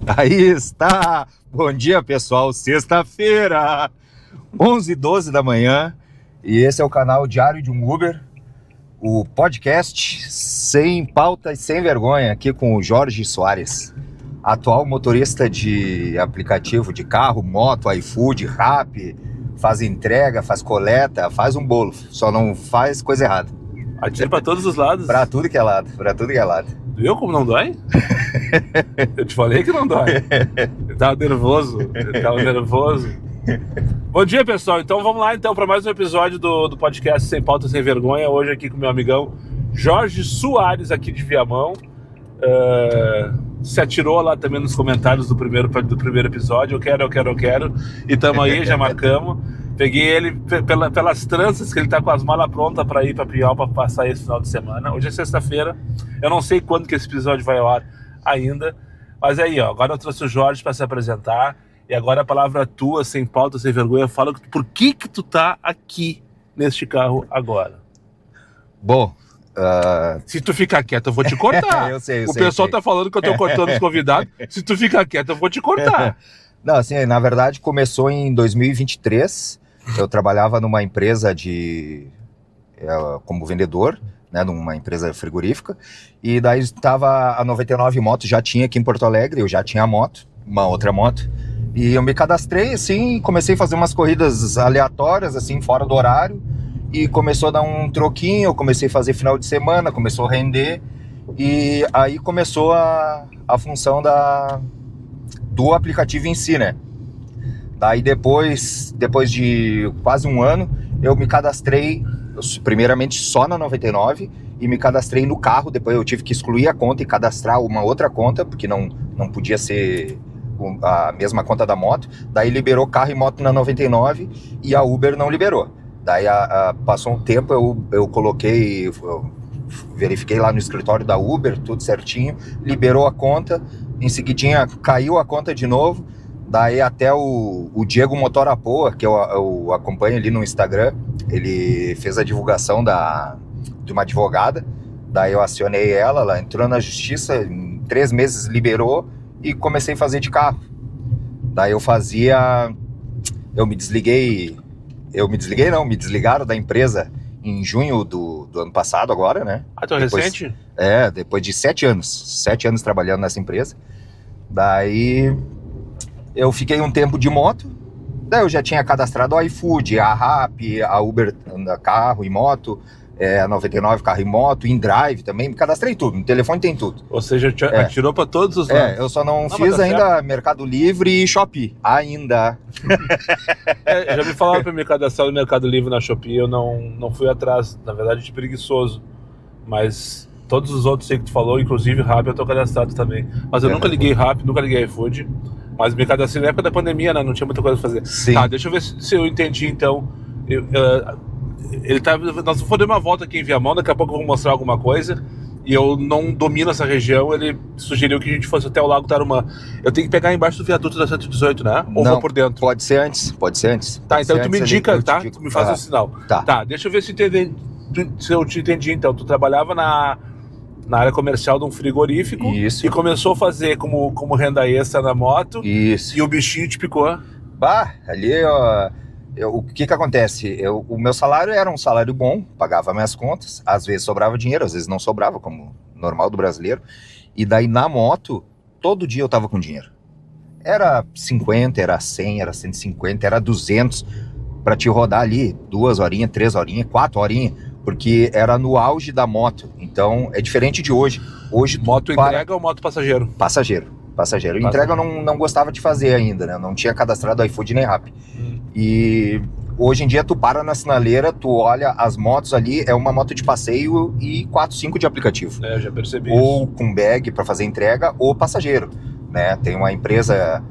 Aí está! Bom dia, pessoal! Sexta-feira, 11h12 da manhã, e esse é o canal Diário de um Uber, o podcast sem pauta e sem vergonha, aqui com o Jorge Soares, atual motorista de aplicativo de carro, moto, iFood, Rappi, faz entrega, faz coleta, faz um bolo, só não faz coisa errada. Atira pra todos os lados. Pra tudo que é lado, pra tudo que é lado. Viu como não dói? Eu te falei que não dói. Eu tava nervoso. Bom dia, pessoal. Então vamos lá para mais um episódio do podcast Sem Pauta, Sem Vergonha. Hoje aqui com meu amigão Jorge Soares, aqui de Viamão. Se atirou lá também nos comentários do primeiro episódio. Eu quero. E tamo aí, já marcamos. Peguei ele pelas tranças, que ele tá com as malas prontas para ir para Pinhal para passar esse final de semana. Hoje é sexta-feira. Eu não sei quando que esse episódio vai ao ar ainda. Mas aí, ó, agora eu trouxe o Jorge para se apresentar. E agora a palavra é tua, sem pauta, sem vergonha. Fala por que tu tá aqui neste carro agora. Bom... Se tu ficar quieto, eu vou te cortar. Eu sei. O pessoal tá falando que eu tô cortando os convidados. Se tu ficar quieto, eu vou te cortar. Não, assim, na verdade começou em 2023. Eu trabalhava numa empresa como vendedor, né, numa empresa frigorífica. E daí estava a 99 Moto, já tinha aqui em Porto Alegre, eu já tinha a moto, uma outra moto. E eu me cadastrei, assim, comecei a fazer umas corridas aleatórias, assim, fora do horário. E começou a dar um troquinho, eu comecei a fazer final de semana, começou a render. E aí começou a função do aplicativo em si, né? Daí depois de quase um ano, eu me cadastrei, primeiramente só na 99, e me cadastrei no carro. Depois eu tive que excluir a conta e cadastrar uma outra conta, porque não podia ser a mesma conta da moto. Daí liberou carro e moto na 99 e a Uber não liberou. Daí passou um tempo, eu coloquei, verifiquei lá no escritório da Uber, tudo certinho, liberou a conta, em seguidinha caiu a conta de novo. Daí até o Diego Motorapoa, que eu acompanho ali no Instagram, ele fez a divulgação de uma advogada. Daí eu acionei ela entrou na justiça, em 3 meses liberou e comecei a fazer de carro. Daí me desligaram da empresa em junho do ano passado agora, né? Então recente? Depois de 7 anos trabalhando nessa empresa. Daí eu fiquei um tempo de moto, daí eu já tinha cadastrado a iFood, a Rappi, a Uber carro e moto, a 99 carro e moto, InDrive também, me cadastrei tudo, no telefone tem tudo. Ou seja, atirou para todos os lados. Eu só não fiz ainda Mercado Livre e Shopee, ainda. Já me falaram para me cadastrar no Mercado Livre, na Shopee, eu não fui atrás, na verdade de preguiçoso, mas todos os outros sei que tu falou, inclusive Rappi eu tô cadastrado também, mas eu nunca liguei Rappi, nunca liguei iFood. Mas me cadastrei na época da pandemia, né? Não tinha muita coisa a fazer. Sim. Tá, deixa eu ver se eu entendi, então. Nós vamos fazer uma volta aqui em Viamão, daqui a pouco eu vou mostrar alguma coisa. E eu não domino essa região, ele sugeriu que a gente fosse até o Lago Tarumã. Eu tenho que pegar embaixo do viaduto da 118, né? Ou vou por dentro? Pode ser antes. Tá, então tu me indica, tá? Tu me faz um sinal. Tá, deixa eu ver se eu te entendi, então. Tu trabalhava na área comercial de um frigorífico. Isso. E começou a fazer como renda extra na moto. Isso. E o bichinho te picou. Ali, o que acontece? O meu salário era um salário bom, pagava minhas contas, às vezes sobrava dinheiro, às vezes não sobrava, como normal do brasileiro. E daí na moto, todo dia eu tava com dinheiro. Era 50, era 100, era 150, era 200 pra te rodar ali 2 horinhas, 3 horinhas, 4 horinhas, porque era no auge da moto. Então é diferente de hoje. Hoje moto entrega ou moto passageiro? Passageiro. Entrega eu não gostava de fazer ainda, né? Eu não tinha cadastrado iFood nem Rappi. E hoje em dia tu para na sinaleira, tu olha as motos ali, é uma moto de passeio e 4, 5 de aplicativo. Eu já percebi ou isso. Com bag para fazer entrega, ou passageiro, né? Tem uma empresa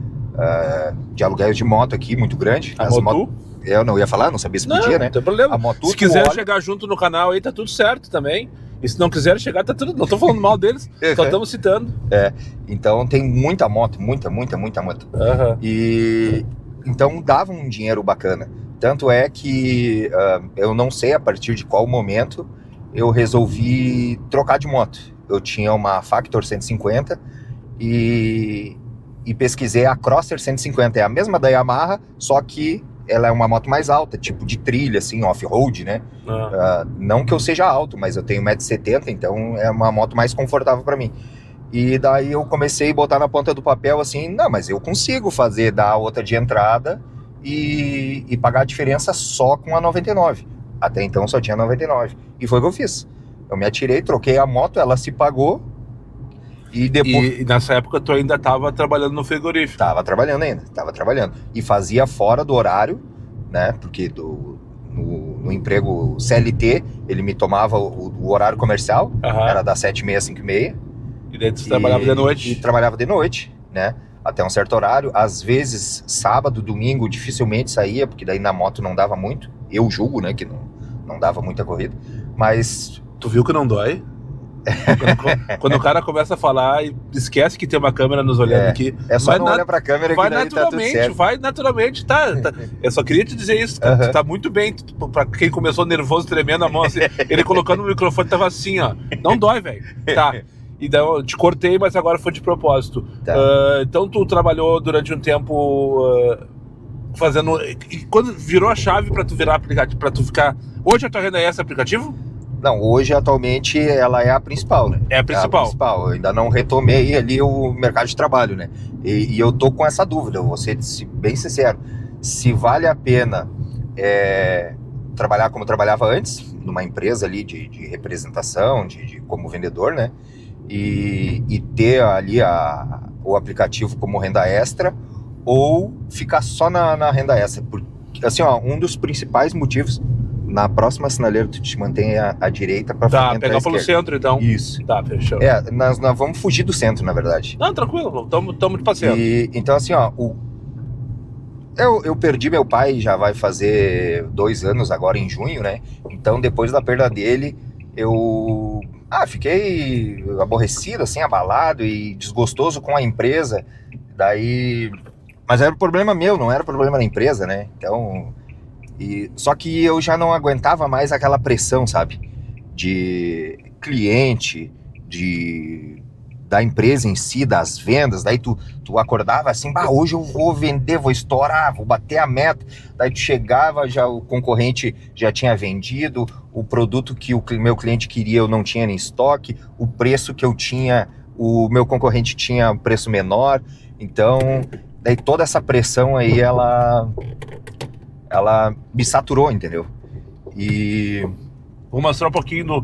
de aluguéis de moto aqui muito grande. A Motu? Eu não ia falar, não sabia se podia, né? Não tem problema. A Motu, se quiser chegar junto no canal aí, tá tudo certo também. E se não quiser chegar, tá tudo... Não tô falando mal deles, só estamos citando. Então tem muita moto, muita moto. E então dava um dinheiro bacana. Tanto é que eu não sei a partir de qual momento eu resolvi trocar de moto. Eu tinha uma Factor 150 e e pesquisei a Crosser 150. É a mesma da Yamaha, só que ela é uma moto mais alta, tipo de trilha, assim, off-road, né? Não que eu seja alto, mas eu tenho 1,70 m, então é uma moto mais confortável para mim. E daí eu comecei a botar na ponta do papel assim, não, mas eu consigo dar a outra de entrada e pagar a diferença só com a 99. Até então só tinha 99. E foi o que eu fiz. Eu me atirei, troquei a moto, ela se pagou. E depois... E nessa época tu ainda estava trabalhando no frigorífico? Tava trabalhando. E fazia fora do horário, né? Porque no emprego CLT, ele me tomava o horário comercial, era das 7h30 às 5h30. E daí tu trabalhava de noite? E trabalhava de noite, né? Até um certo horário. Às vezes, sábado, domingo, dificilmente saía, porque daí na moto não dava muito. Eu julgo, né, que não dava muita corrida. Mas... Tu viu que não dói? Quando o cara começa a falar e esquece que tem uma câmera nos olhando aqui. É só não olhar pra câmera que daí tá tudo certo. Vai naturalmente, tá. Eu só queria te dizer isso, tu tá muito bem. Pra quem começou nervoso, tremendo a mão, assim, ele colocando o microfone, tava assim, ó. Não dói, velho. Tá. E daí eu te cortei, mas agora foi de propósito. Tá. Então tu trabalhou durante um tempo fazendo... E quando virou a chave pra tu virar aplicativo, pra tu ficar... Hoje a tua renda é esse aplicativo? Não, hoje atualmente ela é a principal, né? É a principal. Eu ainda não retomei ali o mercado de trabalho, né? E eu tô com essa dúvida, eu vou ser bem sincero. Se vale a pena trabalhar como eu trabalhava antes, numa empresa ali de representação, como vendedor, né? E ter ali o aplicativo como renda extra, ou ficar só na renda extra. Porque, assim, ó, um dos principais motivos... Na próxima sinaleira tu te mantém à direita para frente. Tá, pegar pelo centro então. Isso. Tá, fechou. Nós vamos fugir do centro, na verdade. Não, tranquilo, tamo de passeio. Então assim, ó, eu perdi meu pai, já vai fazer 2 anos agora em junho, né? Então depois da perda dele, eu fiquei aborrecido, assim, abalado e desgostoso com a empresa. Daí... Mas era problema meu, não era problema da empresa, né? Então... Só que eu já não aguentava mais aquela pressão, sabe? De cliente, da empresa em si, das vendas. Daí tu acordava assim, hoje eu vou vender, vou estourar, vou bater a meta. Daí tu chegava, já o concorrente já tinha vendido, o produto que o meu cliente queria eu não tinha em estoque, o preço que eu tinha, o meu concorrente tinha um preço menor. Então, daí toda essa pressão aí, ela me saturou, entendeu? E... Vou mostrar um pouquinho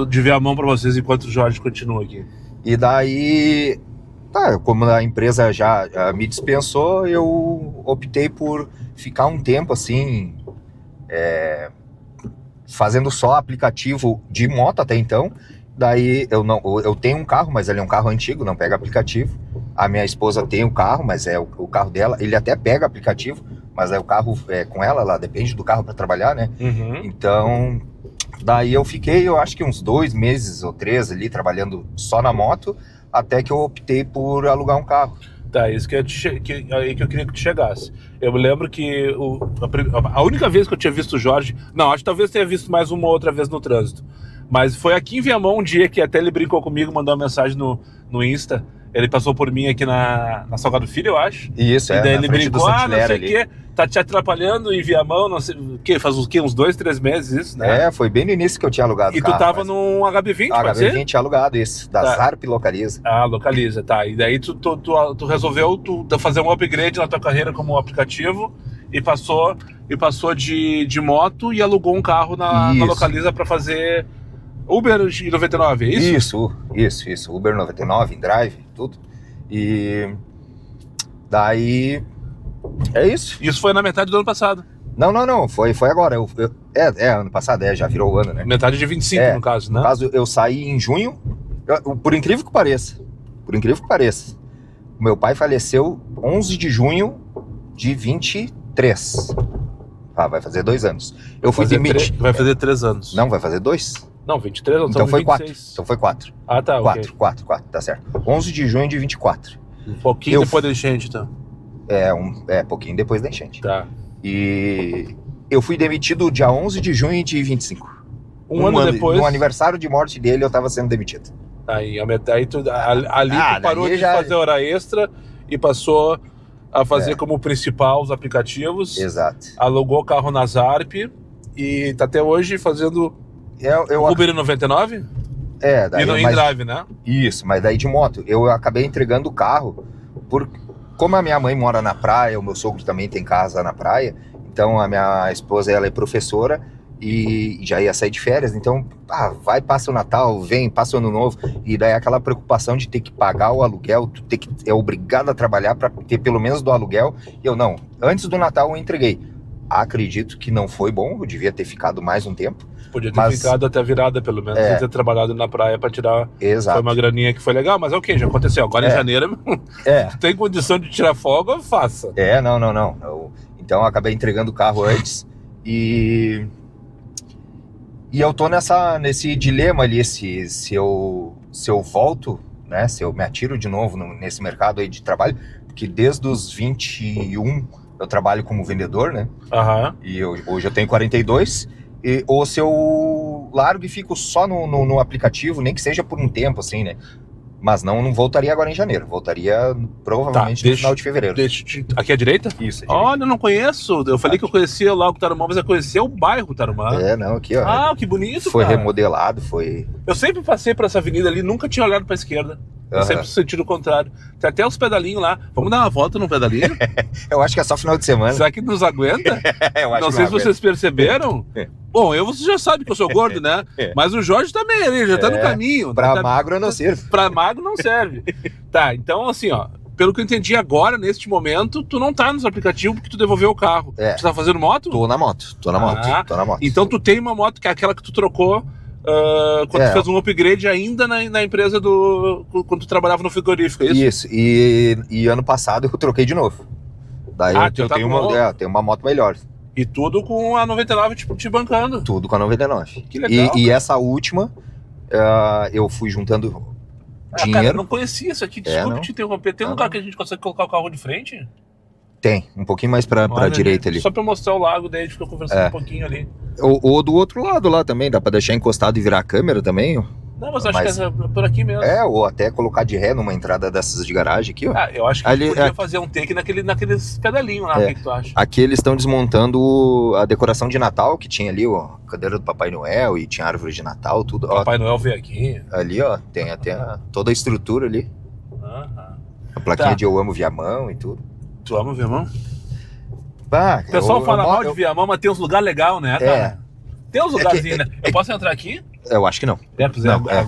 de ver a mão para vocês enquanto o Jorge continua aqui. E daí, como a empresa já me dispensou, eu optei por ficar um tempo assim, fazendo só aplicativo de moto até então. Daí eu tenho um carro, mas ele é um carro antigo, não pega aplicativo. A minha esposa tem o carro, mas é o carro dela, ele até pega aplicativo, mas o carro com ela depende do carro para trabalhar, né? Uhum. Então, daí eu fiquei, eu acho que uns 2 meses ou 3 ali trabalhando só na moto, até que eu optei por alugar um carro. Tá, isso que eu queria que tu chegasse. Eu me lembro que a única vez que eu tinha visto o Jorge, acho que talvez tenha visto mais uma ou outra vez no trânsito, mas foi aqui em Viamão um dia que até ele brincou comigo, mandou uma mensagem no Insta. Ele passou por mim aqui na Salgado Filho, eu acho. Isso, e daí ele brincou, não sei o quê, tá te atrapalhando em Viamão, não sei o quê, faz uns 2, 3 meses isso, né? Foi bem no início que eu tinha alugado o carro. E tu tava num HB20, pode ser? HB20 alugado, isso, da Zarp Localiza. Localiza, tá. E daí tu resolveu fazer um upgrade na tua carreira como aplicativo e passou de moto e alugou um carro na Localiza pra fazer... Uber 99, é isso? Isso. Uber 99, Drive, tudo. E daí é isso. Isso foi na metade do ano passado. Não. Foi agora. Ano passado, já virou o ano, né? Metade de 25, no caso, né? No caso, eu saí em junho, por incrível que pareça. O meu pai faleceu 11 de junho de 23. Vai fazer 2 anos. Eu fui demitido. Vai fazer 3 anos. Não, vai fazer 2. Não, 23, não, então foi 26. 4. Então foi 4. Ah, tá, 4, tá certo. 11 de junho de 24. Um pouquinho depois da enchente, então. Pouquinho depois da enchente. Tá. E eu fui demitido dia 11 de junho de 25. Um ano depois. No aniversário de morte dele, eu tava sendo demitido. Aí tu parou de fazer hora extra e passou a fazer como principal os aplicativos. Exato. Alugou carro na Zarp e tá até hoje fazendo Uber 99? Daí E no InDrive, né? Isso, mas daí de moto. Eu acabei entregando o carro, como a minha mãe mora na praia, o meu sogro também tem casa na praia, então a minha esposa, ela é professora e já ia sair de férias, então passa o Natal, vem, passa o Ano Novo, e daí aquela preocupação de ter que pagar o aluguel, tu é obrigado a trabalhar para ter pelo menos do aluguel. E eu não, antes do Natal eu entreguei. Acredito que não foi bom, eu devia ter ficado mais um tempo. Podia ter ficado até a virada, pelo menos, e ter trabalhado na praia para tirar. Exato. Foi uma graninha que foi legal, mas ok, já aconteceu. Agora em janeiro, tem condição de tirar folga, faça. Não. Então eu acabei entregando o carro antes e eu tô nesse dilema ali, se eu volto, né, se eu me atiro de novo nesse mercado aí de trabalho, porque desde os 21 eu trabalho como vendedor, né? E hoje eu tenho 42, ou se eu largo e fico só no aplicativo, nem que seja por um tempo, assim, né? Mas não voltaria agora em janeiro, voltaria provavelmente no final de fevereiro. Aqui à direita? Isso, Olha, eu não conheço. Eu falei que eu conhecia lá o Tarumã, mas eu conhecia o bairro Tarumã. Não, aqui, ó. Que bonito, foi remodelado, foi... Eu sempre passei por essa avenida ali, nunca tinha olhado pra esquerda. Eu sempre sentido o contrário. Tem até os pedalinhos lá. Vamos dar uma volta no pedalinho? Eu acho que é só final de semana. Será que nos aguenta? Eu acho não sei se vocês perceberam. Bom, você já sabe que eu sou gordo, né? Mas o Jorge também, ele já tá no caminho. Pra magro não serve. Pra magro não serve. Tá, então assim, ó. Pelo que eu entendi agora, neste momento, tu não tá nos aplicativos porque tu devolveu o carro. Tu tá fazendo moto? Tô na moto. Então tu tem uma moto que é aquela que tu trocou quando tu fez um upgrade ainda na empresa quando tu trabalhava no frigorífico, é isso? Isso, e ano passado eu troquei de novo. Daí eu tenho uma moto melhor. E tudo com a 99 te bancando. Tudo com a 99. Que legal. E essa última, eu fui juntando dinheiro. Cara, eu não conhecia isso aqui, desculpe te interromper. Tem um lugar que a gente consegue colocar o carro de frente? Tem, um pouquinho mais pra direita ali. Só pra mostrar o lago, daí a gente fica conversando um pouquinho ali. Ou do outro lado lá também, dá pra deixar encostado e virar a câmera também. Não, mas acho que é por aqui mesmo. Ou até colocar de ré numa entrada dessas de garagem aqui, ó. Eu acho que a gente podia fazer um take naqueles pedalinhos lá, o que tu acha? Aqui eles estão desmontando a decoração de Natal que tinha ali, ó, cadeira do Papai Noel e tinha árvore de Natal, tudo. Papai Noel veio aqui. Ali, ó, tem até toda a estrutura ali. A plaquinha de Eu Amo Viamão e tudo. Tu ama Viamão? O pessoal fala mal de Viamão, mas tem uns lugares legais, né, cara? Tem uns lugarzinhos, né? Eu posso entrar aqui? Eu acho que não. A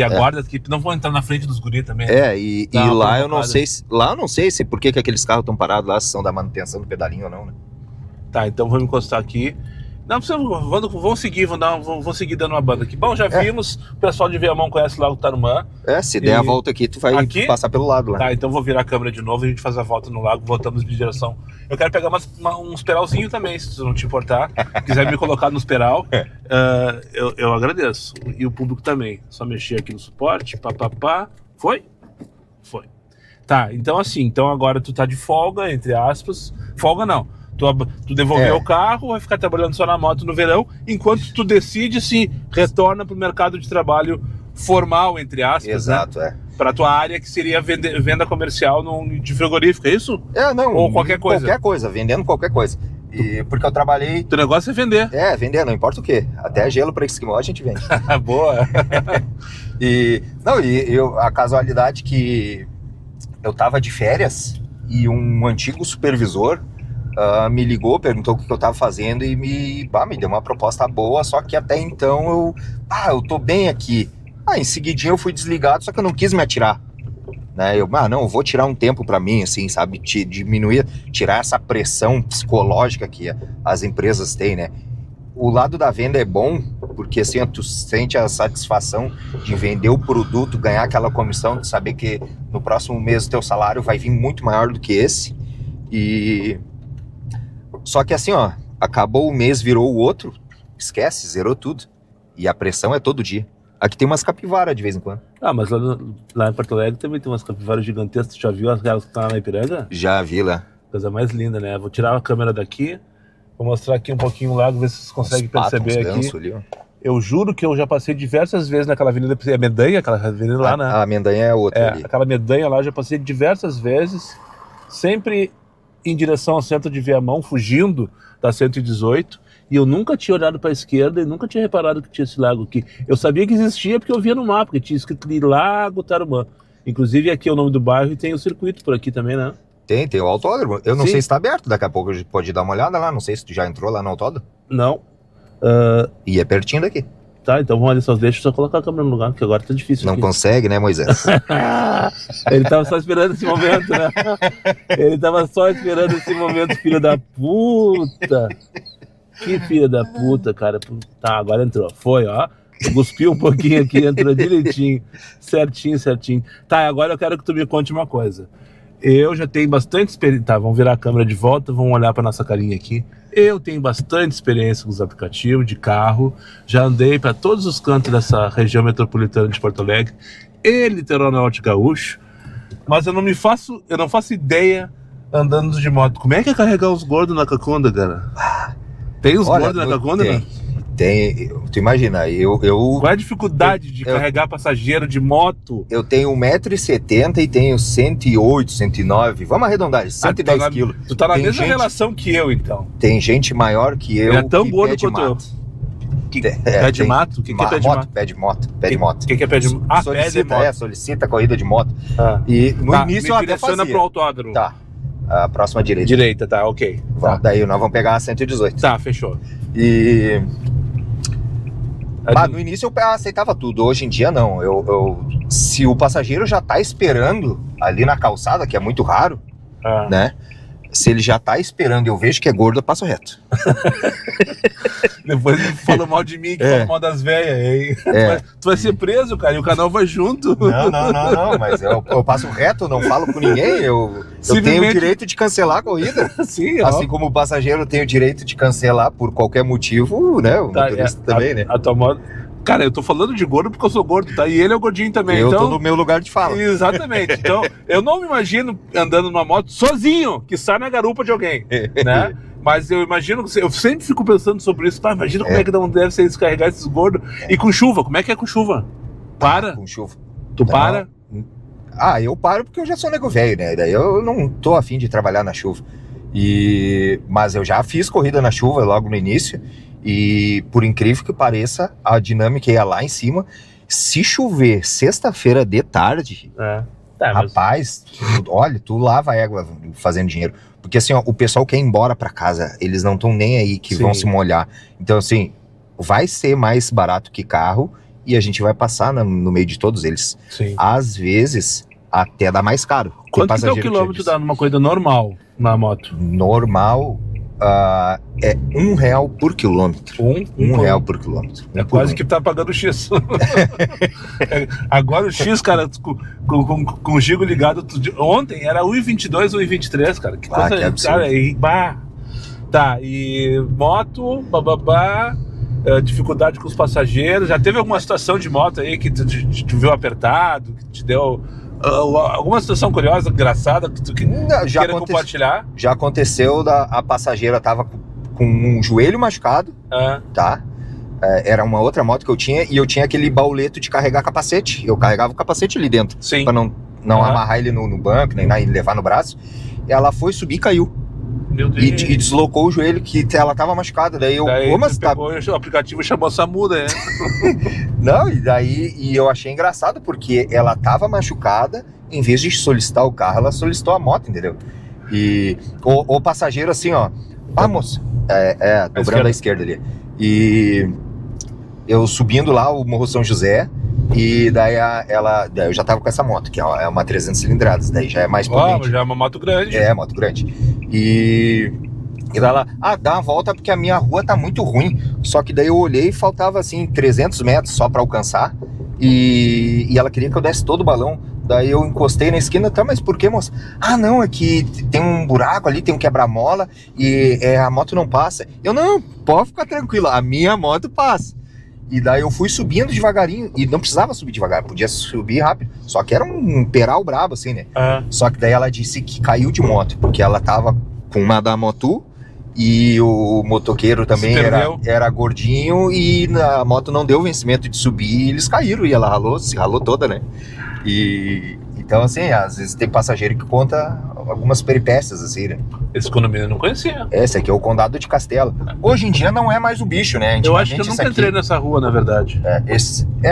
guarda aqui, não vão entrar na frente dos guris também. E lá eu não sei se... Lá eu não sei se por que aqueles carros estão parados lá, se são da manutenção do pedalinho ou não, né? Tá, então vamos encostar aqui. Não, vamos seguir, vamos seguir dando uma banda aqui. Bom, já vimos, o pessoal de Viamão conhece lá o Tarumã. Se der a volta aqui, tu vai passar pelo lado lá. Tá, então vou virar a câmera de novo e a gente faz a volta no lago, voltamos de direção. Eu quero pegar uns peralzinhos também, se tu não te importar. Quiser me colocar nos peral, eu agradeço. E o público também. Só mexer aqui no suporte, Foi? Foi. Tá, então assim, então agora tu tá de folga, entre aspas. Folga não. Tu devolveu o carro, vai ficar trabalhando só na moto no verão, enquanto tu decide se retorna pro mercado de trabalho formal, entre aspas. Exato, né? Pra tua área, que seria venda comercial de frigorífico, é isso? Não. Ou qualquer coisa? Qualquer coisa, vendendo qualquer coisa. Porque eu trabalhei... Teu negócio é vender. Vender, não importa o quê. Até gelo para esquimó a gente vende. Boa. A casualidade que eu tava de férias e um antigo supervisor me ligou, perguntou o que eu tava fazendo e me deu uma proposta boa, só que até então eu tô bem aqui. Em seguidinho eu fui desligado, só que eu não quis me atirar. Né? Eu vou tirar um tempo pra mim, assim, sabe, tirar essa pressão psicológica que as empresas têm, né? O lado da venda é bom, porque assim, tu sente a satisfação de vender o produto, ganhar aquela comissão, de saber que no próximo mês o teu salário vai vir muito maior do que esse. Só que assim, ó, acabou o mês, virou o outro, esquece, zerou tudo. E a pressão é todo dia. Aqui tem umas capivaras de vez em quando. Mas lá em Porto Alegre também tem umas capivaras gigantescas. Tu já viu aquelas que estão lá na Ipiranga? Já vi lá. Coisa mais linda, né? Vou tirar a câmera daqui, vou mostrar aqui um pouquinho o lago, ver se vocês conseguem perceber aqui. Ali, ó. Eu juro que eu já passei diversas vezes naquela avenida, é Mendanha, aquela avenida lá, né? A Mendanha é outra ali. Aquela Mendanha lá, eu já passei diversas vezes, sempre em direção ao centro de Viamão, fugindo da 118, e eu nunca tinha olhado para a esquerda e nunca tinha reparado que tinha esse lago aqui. Eu sabia que existia porque eu via no mapa, que tinha escrito ali Lago Tarumã. Inclusive aqui é o nome do bairro e tem o circuito por aqui também, né? Tem o autódromo. Eu não Sim. sei se tá aberto, daqui a pouco a gente pode dar uma olhada lá, não sei se tu já entrou lá no autódromo. Não. E é pertinho daqui. Tá, então vamos ali, deixa eu só colocar a câmera no lugar, que agora tá difícil Não aqui. consegue, né, Moisés? Ele tava só esperando esse momento, né? Ele tava só esperando esse momento, filho da puta. Que filho da puta, cara. Tá, agora entrou. Foi, ó. Cuspiu um pouquinho aqui, entrou direitinho. Certinho. Tá, agora eu quero que tu me conte uma coisa. Eu já tenho bastante experiência. Tá, vamos virar a câmera de volta, vamos olhar pra nossa carinha aqui. Eu tenho bastante experiência com os aplicativos de carro. Já andei para todos os cantos dessa região metropolitana de Porto Alegre e litoral norte gaúcho. Mas eu não faço ideia andando de moto. Como é que é carregar os gordos na cacunda, cara? Tem os gordos na cacunda, né? Tem. Tu imagina, Qual é a dificuldade de carregar passageiro de moto? Eu tenho 1,70 m e tenho 108, 109. Vamos arredondar, 110 quilos. Tu tá na mesma relação que eu, então. Tem gente maior que eu. Ele é tão gordo quanto eu. Pé de mato? O que é pé de mato? Pé de moto. Pé de moto. O que é pé de moto? Ah, pé de moto. Solicita a corrida de moto. E no início eu até fazia. Pro autódromo. Tá. A próxima direita. Direita, tá, ok. Tá. Daí nós vamos pegar a 118. Tá, fechou. E... no início eu aceitava tudo, hoje em dia não. Se o passageiro já tá esperando ali na calçada, que é muito raro, né? Se ele já tá esperando e eu vejo que é gordo, eu passo reto. Depois fala mal de mim, que fala mal das velhas. Tu vai ser preso, cara, e o canal vai junto. Não, mas eu passo reto, não falo com ninguém. Eu tenho o direito de cancelar a corrida. Sim, assim como o passageiro tem o direito de cancelar por qualquer motivo, né? O motorista também, né? A tua moto... Cara, eu tô falando de gordo porque eu sou gordo, tá? E ele é o gordinho também. Eu tô no meu lugar de fala. Exatamente. Então, eu não me imagino andando numa moto sozinho, que sai na garupa de alguém, né? Mas eu imagino, eu sempre fico pensando sobre isso. Tá, imagina como é que não deve ser descarregar esses gordos. E com chuva, como é que é com chuva? Para? Com chuva. Tu para? Eu paro porque eu já sou nego velho, né? Daí eu não tô afim de trabalhar na chuva. Mas eu já fiz corrida na chuva logo no início. E por incrível que pareça, a dinâmica ia lá em cima. Se chover sexta-feira de tarde, rapaz, olha, tu lava a égua fazendo dinheiro. Porque assim, ó, o pessoal quer ir embora pra casa, eles não estão nem aí que vão se molhar. Então assim, vai ser mais barato que carro e a gente vai passar no meio de todos eles. Sim. Às vezes, até dá mais caro. Quanto que é o quilômetro dá numa corrida normal na moto? Normal... é R$1 por quilômetro. R$1 por quilômetro. É quase que tá pagando o X. Agora o X, cara, com o gigo ligado, ontem era 1,22, 1,23, cara. Que coisa, que absurdo. Cara, tá, e moto, dificuldade com os passageiros. Já teve alguma situação de moto aí que tu viu apertado, que te deu... alguma situação curiosa, engraçada que tu queira compartilhar? Já aconteceu, a passageira tava com um joelho machucado, tá? Era uma outra moto que eu tinha e eu tinha aquele bauleto de carregar capacete. Eu carregava o capacete ali dentro, pra não amarrar ele no banco, nem levar no braço. Ela foi subir e caiu. Meu Deus. E deslocou o joelho, que ela tava machucada. Daí o aplicativo chamou SAMU, né? Não, e eu achei engraçado, porque ela tava machucada, em vez de solicitar o carro, ela solicitou a moto, entendeu? E o passageiro assim, ó, moça, dobrando a esquerda ali. E eu subindo lá o Morro São José, e daí eu já tava com essa moto, que é uma 300 cilindradas, daí já é mais potente. Já é uma moto grande. Moto grande. E daí ela, dá uma volta porque a minha rua tá muito ruim. Só que daí eu olhei e faltava assim 300 metros só pra alcançar. E ela queria que eu desse todo o balão. Daí eu encostei na esquina, mas por que, moça? Não, é que tem um buraco ali, tem um quebra-mola e a moto não passa. Eu, não, pode ficar tranquila, a minha moto passa. E daí eu fui subindo devagarinho, e não precisava subir devagar, podia subir rápido. Só que era um peral brabo, assim, né? Só que daí ela disse que caiu de moto, porque ela tava com uma da Motu e o motoqueiro também era gordinho e a moto não deu vencimento de subir e eles caíram e ela se ralou toda, né? E então, assim, às vezes tem passageiro que conta algumas peripécias, assim, né? Esse condomínio eu não conhecia. Esse aqui é o Condado de Castelo. Hoje em dia não é mais o bicho, né? Eu acho que eu nunca entrei nessa rua, na verdade.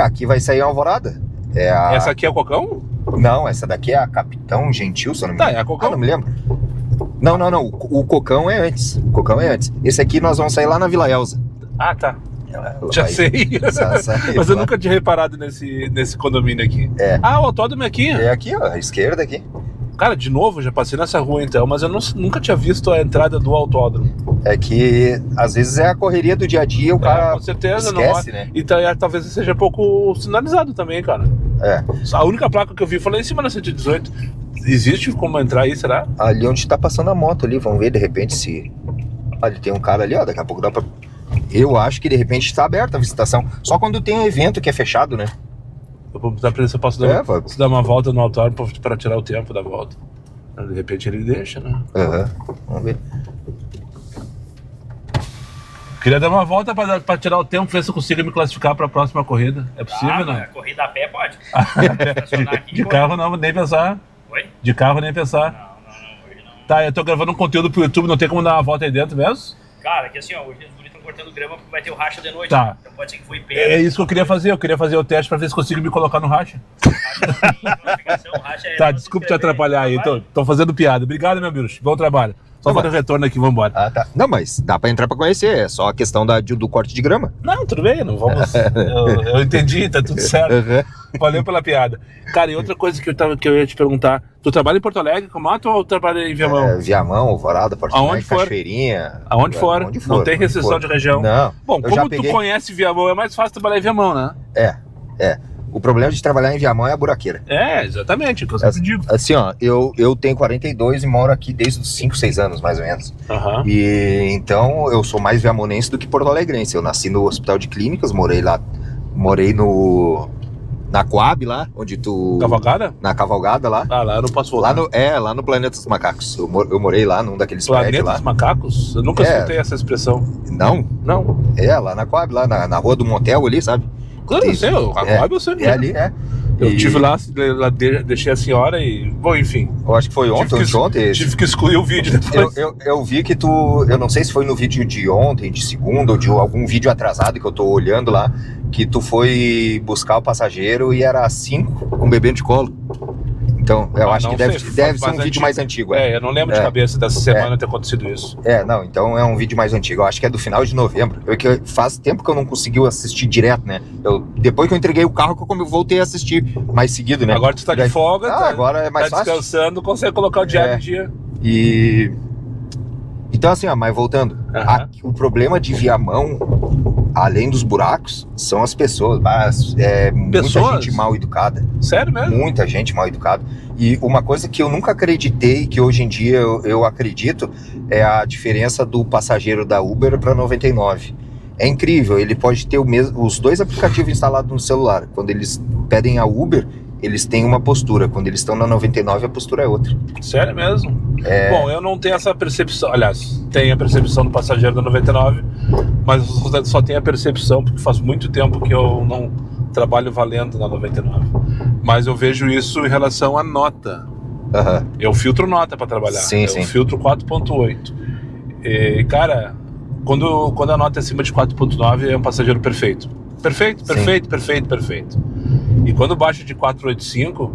Aqui vai sair a Alvorada. Essa aqui é o Cocão? Não, essa daqui é a Capitão Gentil, se eu não me engano. É a Cocão? Não me lembro. Não. O Cocão é antes. Esse aqui nós vamos sair lá na Vila Elza. Ah, tá. Já sei. Mas eu nunca tinha reparado nesse condomínio aqui. Ah, o autódromo é aqui? É aqui, ó, à esquerda aqui. Cara, de novo, já passei nessa rua então, mas eu nunca tinha visto a entrada do autódromo. É que às vezes é a correria do dia a dia, o cara com certeza, esquece, né? E talvez seja pouco sinalizado também, cara. A única placa que eu vi foi lá em cima na 118. Existe como entrar aí, será? Ali onde tá passando a moto ali, vamos ver de repente se... Ali tem um cara ali, ó, daqui a pouco dá pra... Eu acho que de repente está aberta a visitação. Só quando tem um evento que é fechado, né? Eu vou perguntar pra ele se eu posso dar uma volta no autódromo pra tirar o tempo da volta. De repente ele deixa, né? Vamos ver. Queria dar uma volta pra tirar o tempo, ver se eu consigo me classificar pra próxima corrida. É possível, né? Corrida a pé pode. De carro não, nem pensar. Oi? De carro nem pensar. Não, hoje não. Tá, eu tô gravando um conteúdo pro YouTube, não tem como dar uma volta aí dentro mesmo? Cara, que assim, ó, hoje os guris estão cortando grama porque vai ter o racha de noite. Tá. Né? Então pode ser que foi pedra. É isso que eu queria fazer o teste pra ver se consigo me colocar no racha. Tá, desculpa te atrapalhar aí, tô fazendo piada. Obrigado, meu bicho, bom trabalho. Só fazer o retorno aqui, vambora. Tá. Não, mas dá pra entrar pra conhecer, é só a questão do corte de grama. Não, tudo bem, não vamos... eu entendi, tá tudo certo. Valeu pela piada. Cara, e outra coisa que eu ia te perguntar, tu trabalha em Porto Alegre com moto ou trabalha em Viamão? Viamão, Alvorada, Porto Alegre, Cachoeirinha. Aonde for, não tem restrição de região. Não. Bom, como tu conhece Viamão, é mais fácil trabalhar em Viamão, né? O problema de trabalhar em Viamão é a buraqueira. Exatamente, o que eu sempre digo. Assim, ó, eu tenho 42 e moro aqui desde os 5, 6 anos, mais ou menos. E então eu sou mais viamonense do que porto-alegrense. Eu nasci no Hospital de Clínicas, morei na Coab lá, onde tu... Cavalgada? Na Cavalgada lá. Ah, lá eu não posso voltar. Lá no Planeta dos Macacos. Eu morei lá, num daqueles prédios lá. Planeta dos Macacos? Eu nunca escutei essa expressão. Não? Não. Lá na Coab, lá na rua do motel ali, sabe? Claro, eu sei, a Coab eu sei. Ali, Eu estive lá, deixei a senhora e... Bom, enfim. Eu acho que foi ontem. Tive que excluir o vídeo depois. Eu vi que tu... Eu não sei se foi no vídeo de ontem, de segunda, ou de algum vídeo atrasado que eu tô olhando lá, que tu foi buscar o passageiro e era 5 com bebendo de colo. Então, eu acho que deve ser um vídeo mais antigo. Eu não lembro de cabeça dessa semana ter acontecido isso. Não, então é um vídeo mais antigo. Eu acho que é do final de novembro. Faz tempo que eu não consegui assistir direto, né? Depois que eu entreguei o carro, que eu voltei a assistir mais seguido, né? Agora tu tá de folga, agora é mais fácil. Descansando, consegue colocar o diário em dia. Então assim, ó, mas voltando. O problema de Viamão, além dos buracos, são as pessoas. Muita gente mal educada. Sério mesmo? Muita gente mal educada. E uma coisa que eu nunca acreditei, que hoje em dia eu acredito, é a diferença do passageiro da Uber para 99. É incrível, ele pode ter os dois aplicativos instalados no celular. Quando eles pedem a Uber, eles têm uma postura. Quando eles estão na 99, a postura é outra. Sério mesmo? Bom, eu não tenho essa percepção. Aliás, tenho a percepção do passageiro da 99, mas eu só tenho a percepção porque faz muito tempo que eu não trabalho valendo na 99. Mas eu vejo isso em relação à nota. Eu filtro nota para trabalhar. Sim. Filtro 4.8. E, cara, quando a nota é acima de 4.9 é um passageiro perfeito. Perfeito. E quando baixa de 4.85,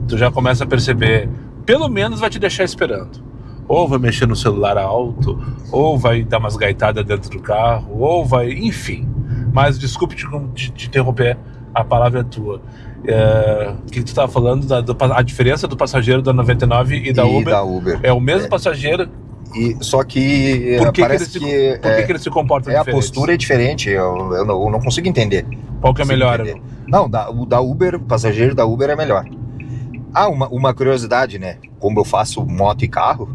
tu já começa a perceber, pelo menos vai te deixar esperando. Ou vai mexer no celular alto, ou vai dar umas gaitadas dentro do carro, ou vai... Enfim. Mas desculpe te interromper, a palavra é tua. O que tu estava falando? A diferença do passageiro da 99 e da Uber. É o mesmo passageiro... Só que parece por que eles se comportam diferente? A postura é diferente, eu não consigo entender. Qual que é melhor? Não, o da Uber, o passageiro da Uber é melhor. Uma curiosidade, né? Como eu faço moto e carro,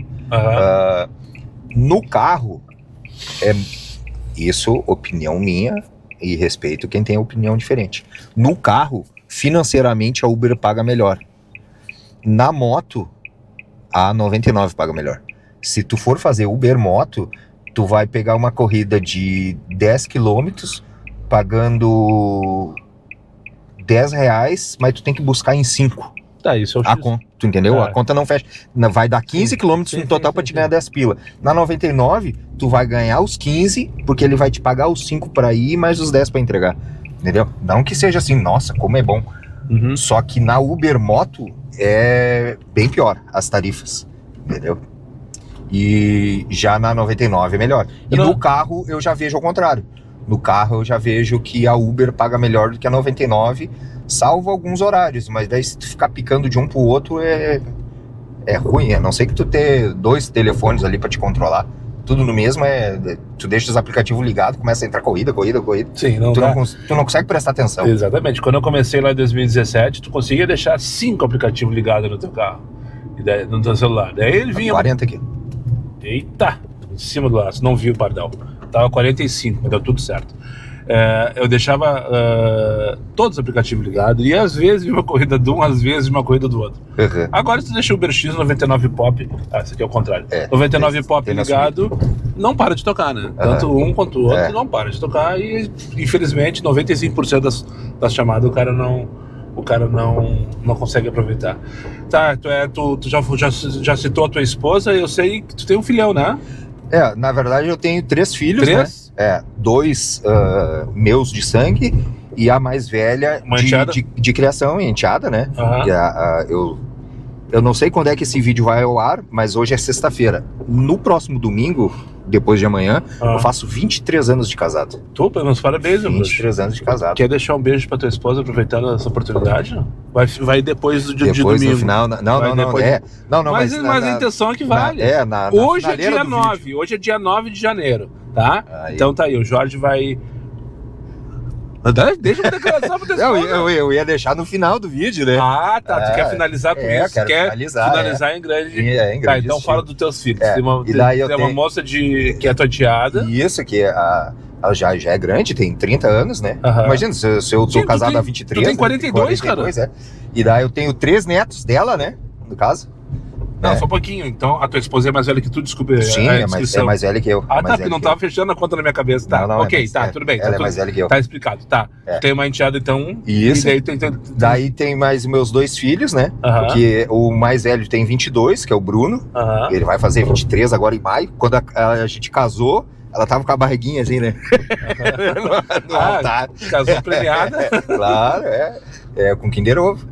no carro, isso, opinião minha, e respeito quem tem opinião diferente. No carro, financeiramente, a Uber paga melhor. Na moto, a 99 paga melhor. Se tu for fazer Uber Moto, tu vai pegar uma corrida de 10 quilômetros pagando R$10, mas tu tem que buscar em 5. Tá, isso é o A X. conta, tu entendeu? É. A conta não fecha. Vai dar 15 quilômetros no total pra te ganhar 10 pila. Na 99, tu vai ganhar os 15, porque ele vai te pagar os 5 pra ir, mais os 10 pra entregar. Entendeu? Não que seja assim, nossa, como é bom. Uhum. Só que na Uber Moto é bem pior as tarifas. Entendeu? E já na 99 é melhor. E Não. no carro eu já vejo ao contrário. No carro eu já vejo que a Uber paga melhor do que a 99, salvo alguns horários, mas daí se tu ficar picando de um pro outro é ruim, a não ser que tu ter 2 telefones ali pra te controlar. Tudo no mesmo, tu deixa os aplicativos ligados, começa a entrar corrida. Sim, não Tu dá. tu não consegue prestar atenção. Exatamente. Quando eu comecei lá em 2017, tu conseguia deixar 5 aplicativos ligados no teu carro. E daí, no teu celular. Daí ele vinha... 40 aqui. Eita! Em cima do laço. Não vi o pardal. Tava 45, mas deu tudo certo. Eu deixava todos os aplicativos ligados. E às vezes vi uma corrida de um, às vezes uma corrida do outro. Uhum. Agora se tu deixa o Uber X 99 Pop... Ah, esse aqui é o contrário. 99 Pop tem na ligado, não para de tocar, né? Tanto um quanto o outro não para de tocar. E infelizmente 95% das chamadas o cara não consegue aproveitar. Tá, tu já citou a tua esposa, eu sei que tu tem um filhão, né? Na verdade eu tenho 3 filhos, 3? né? 2 meus de sangue e a mais velha Uma enteada? de criação, enteada, né? Aham. Que eu não sei quando é que esse vídeo vai ao ar, mas hoje é sexta-feira. No próximo domingo, depois de amanhã, eu faço 23 anos de casado. Tu, meus parabéns, meu bruxo. 23 anos de casado. Quer deixar um beijo pra tua esposa aproveitando essa oportunidade? Não? Vai depois do dia de Depois domingo. no final, não, Depois- mas a na- intenção é que vale. na Hoje é finaleira dia do 9, vídeo. hoje é dia 9 de janeiro, tá? Aí. Então tá aí, o Jorge vai... Deixa eu declaração pra tua Não, esposa. eu ia deixar no final do vídeo, né? Ah, tá. Tu quer finalizar com isso? quero Quer finalizar, em grande. em grande Tá, então estilo. fala dos teus filhos. É, Tem uma, e daí eu tem uma tenho- moça que é tua tiada. Isso, que ela já é grande, tem 30 anos, né? Aham. Imagina, se eu tô Sim, tu casado tem- há 23... tu tem 42, cara. É. E daí eu tenho 3 netos dela, né? No caso. Não, É. só um pouquinho. Então, a tua esposa é mais velha que tu, desculpa. Sim, a é descrição. mais velha que eu. Ah, é mais tá, porque velha não que tava fechando a conta na minha cabeça. Tá, Não, ok, é mais- tá, tudo bem. ela é mais velha que eu. Tá explicado, tá. É. Tu tem uma enteada, então. Isso. E daí tem... Daí tem mais meus 2 filhos, né? Aham. Porque o mais velho tem 22, que é o Bruno. Aham. Ele vai fazer 23 agora em maio. Quando a gente casou, ela tava com a barriguinha assim, né? no altar. Casou premiada. Claro, é com Kinder Ovo.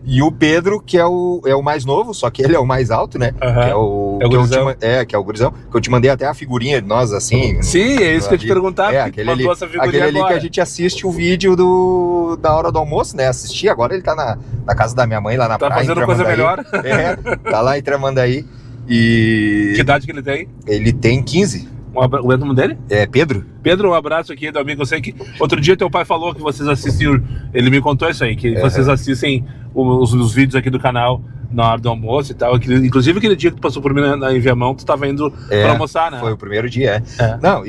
E o Pedro, que é o mais novo, só que ele é o mais alto, né? Aham. Que é o É o que eu gurizão. que é o gurizão. Que eu te mandei até a figurinha de nós, assim. Sim, é isso que eu te perguntava. porque tu Aquele ali, mandou essa figurinha aquele ali que agora. a gente assiste o vídeo da hora do almoço, né? Assistir, agora ele tá na casa da minha mãe, lá na Tá praia. em fazendo coisa Tramandaí. melhor. Tá lá em Tramandaí. E Que idade que ele tem? ele tem 15. O nome dele? É Pedro? Pedro, um abraço aqui do amigo. Eu sei que outro dia teu pai falou que vocês assistem. Ele me contou isso aí, que vocês assistem os vídeos aqui do canal na hora do almoço e tal. Inclusive aquele dia que tu passou por mim em Viamão, tu tava indo pra almoçar, né? Foi o primeiro dia, É. Não,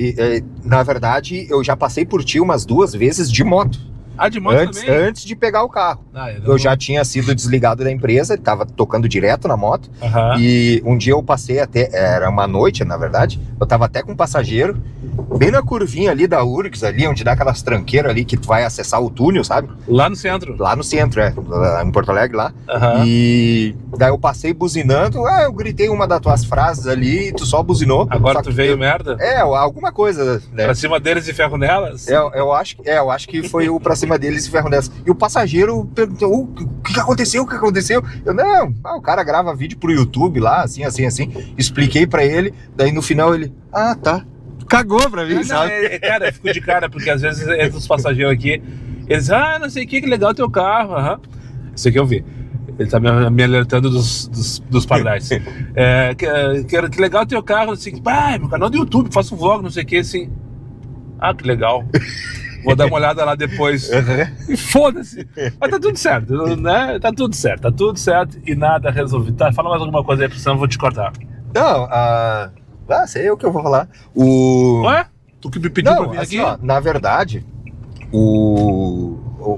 na verdade, eu já passei por ti umas 2 vezes de moto. Ah, de moto também? Antes de pegar o carro. Ah, Eu já tinha sido desligado da empresa, tava tocando direto na moto. Aham. E um dia eu passei era uma noite, na verdade, eu tava até com um passageiro, bem na curvinha ali da URGS, ali onde dá aquelas tranqueiras ali que tu vai acessar o túnel, sabe? Lá no centro. Lá no centro, lá em Porto Alegre, lá. Aham. E daí eu passei buzinando, eu gritei uma das tuas frases ali, e tu só buzinou. Agora só tu que veio merda? alguma coisa, né? Pra cima deles e ferro nelas? Eu acho que foi o pra cima deles e ferro dessa. E o passageiro perguntou: o que aconteceu? O que aconteceu? Eu, não, o cara grava vídeo pro YouTube lá, assim. Expliquei pra ele, daí no final ele, tá. Cagou pra mim, sabe? Cara, eu fico de cara, porque às vezes os passageiros aqui, eles, não sei o que legal teu carro, aham. Isso aqui eu vi. Ele tá me alertando dos pardais. Que legal teu carro, assim, meu canal do YouTube, faço um vlog, não sei o que, assim. Ah, que legal. Vou dar uma olhada lá depois. E foda-se. Mas tá tudo certo, né? Tá tudo certo e nada resolvido. Tá, fala mais alguma coisa aí, porque senão eu vou te cortar. Não, sei o que eu vou falar. Ué? Tu que me pediu Não, pra vir assim, aqui? ó, na verdade,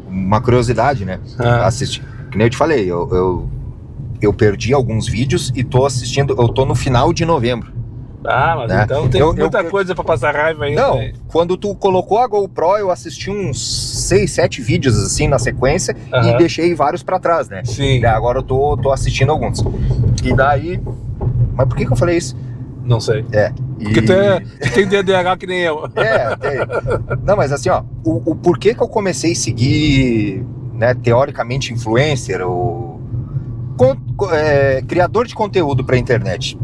uma curiosidade, né? Assistir. Que nem eu te falei, eu perdi alguns vídeos e tô assistindo, eu tô no final de novembro. Ah, mas né? então tem muita coisa pra passar raiva aí. Não, né? quando tu colocou a GoPro, eu assisti uns 6, 7 vídeos assim na sequência e deixei vários pra trás, né? Sim. E agora eu tô assistindo alguns. E daí... Mas por que eu falei isso? Não sei. Porque tu tem DDH que nem eu. Tem. Não, mas assim, ó, o porquê que eu comecei a seguir, né, teoricamente influencer, criador de conteúdo pra internet.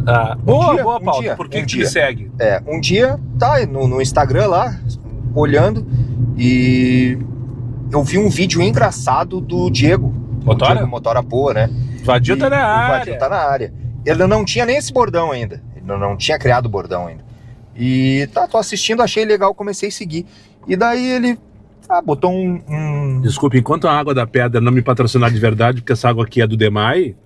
Boa pauta. Por que tu me segue? Um dia, tá no Instagram lá, olhando, e eu vi um vídeo engraçado do Diego. Motora? Diego Motora Poa, né? Vadio tá na área. Vadio tá na área. Ele não tinha nem esse bordão ainda. Ele não tinha criado o bordão ainda. E tô assistindo, achei legal, comecei a seguir. E daí ele botou Desculpe, enquanto a Água da Pedra não me patrocinar de verdade, porque essa água aqui é do Demai,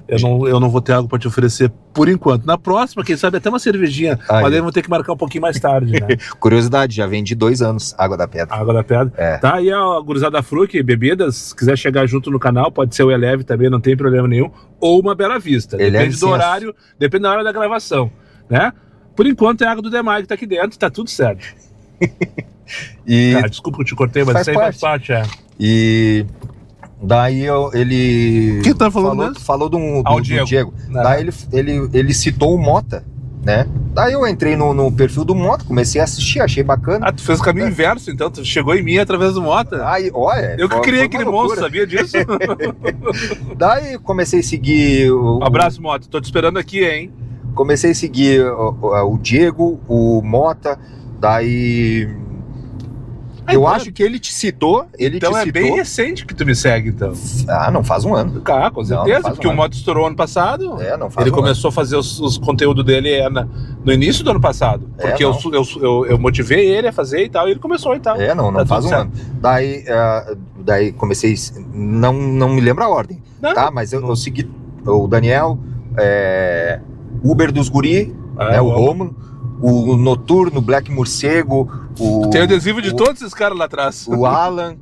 eu não vou ter algo pra te oferecer por enquanto. Na próxima, quem sabe até uma cervejinha, mas aí eu vou ter que marcar um pouquinho mais tarde, né? Curiosidade, já vendi 2 anos Água da Pedra. Água da Pedra. Tá, e a gurizada Fruc, bebidas, se quiser chegar junto no canal, pode ser o Eleve também, não tem problema nenhum, ou uma Bela Vista. Depende do horário, depende da hora da gravação, né? Por enquanto é a Água do Demai que tá aqui dentro, tá tudo certo. Desculpa que eu te cortei, mas isso aí faz parte, E daí ele... O que tá falando falou do Diego. Daí ele citou o Mota, né? Daí eu entrei no perfil do Mota, comecei a assistir, achei bacana. Tu fez o caminho inverso, então, tu chegou em mim através do Mota. Olha, eu que criei aquele monstro, sabia disso? Daí comecei a seguir... Abraço, Mota, tô te esperando aqui, hein? Comecei a seguir o Diego, o Mota, daí... Eu acho que ele te citou. Então é bem recente que tu me segue, então. Não faz um ano. Com certeza, porque o Mota estourou ano passado. Não faz Ele começou a fazer os conteúdos dele no início do ano passado. Porque eu motivei ele a fazer e tal, e ele começou e tal. Não faz um ano. Daí comecei, não me lembro a ordem, tá? Mas eu segui o Daniel, Uber dos Guri, o Rômulo, o Noturno, Black Morcego, tem adesivo de todos esses caras lá atrás. O Alan,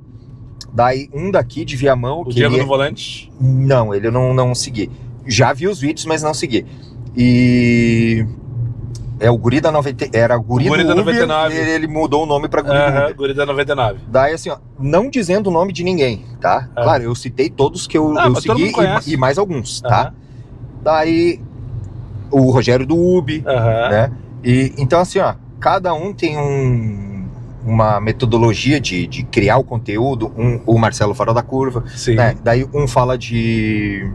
daí um daqui de Viamão. O Diego do Volante? Não, ele eu não segui. Já vi os vídeos, mas não segui. E... o Guri da 90... Era o Guri da 99. Ele mudou o nome pra Guri do Uber. Guri da 99. Daí assim, ó, não dizendo o nome de ninguém, tá? Claro, eu citei todos que eu segui e mais alguns, tá? Daí o Rogério do Ubi, né? E, então assim, ó, cada um tem uma metodologia de criar o conteúdo. O Marcelo Fora da Curva, né? Daí um fala de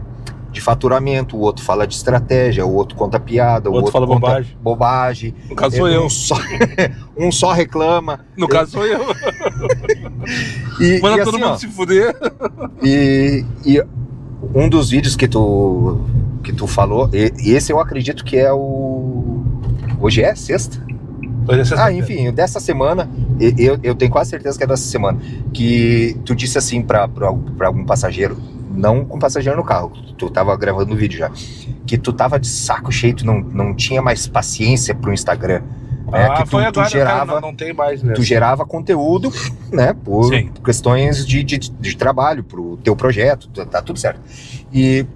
faturamento, o outro fala de estratégia, o outro conta piada, o outro fala conta bobagem. No caso sou eu. Um só reclama. No caso sou eu. Manda todo mundo se fuder. E um dos vídeos que tu falou, esse eu acredito que é hoje é sexta? Enfim, dessa semana, eu tenho quase certeza que é dessa semana, que tu disse assim pra algum passageiro, não com passageiro no carro, tu tava gravando o vídeo já, que tu tava de saco cheio, tu não tinha mais paciência pro Instagram. Que foi agora, tu gerava, não tem mais mesmo. Tu gerava conteúdo, né, por questões de trabalho, pro teu projeto, tá tudo certo. E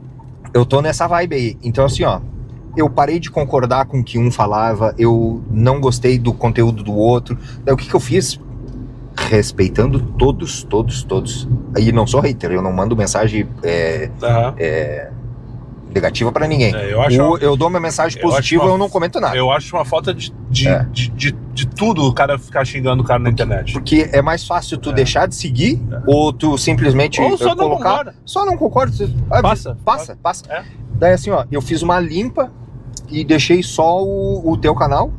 eu tô nessa vibe aí, então assim, ó, eu parei de concordar com o que um falava, eu não gostei do conteúdo do outro. Daí o que eu fiz? Respeitando todos. Aí não sou hater, eu não mando mensagem negativa pra ninguém. Eu dou uma mensagem positiva e eu não comento nada. Eu acho uma falta de tudo o cara ficar xingando o cara na internet. Porque é mais fácil tu deixar de seguir ou tu simplesmente só não colocar... Concorda. Só não concorda. Passa. Daí assim, ó, eu fiz uma limpa e deixei só o teu canal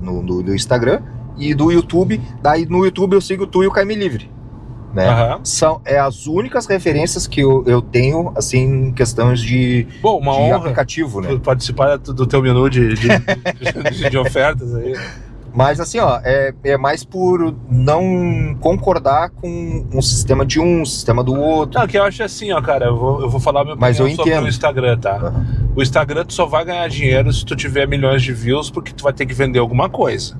no Instagram e do YouTube. Daí no YouTube eu sigo tu e o Caime Livre, né? São as únicas referências que eu tenho, assim, em questões de honra aplicativo, né? Participar do teu menu de ofertas aí. Mas assim, ó, é mais por não concordar com um sistema de um sistema do outro. Não, que eu acho assim, ó, cara, eu vou falar minha opinião sobre o Instagram, tá? O Instagram tu só vai ganhar dinheiro se tu tiver milhões de views, porque tu vai ter que vender alguma coisa.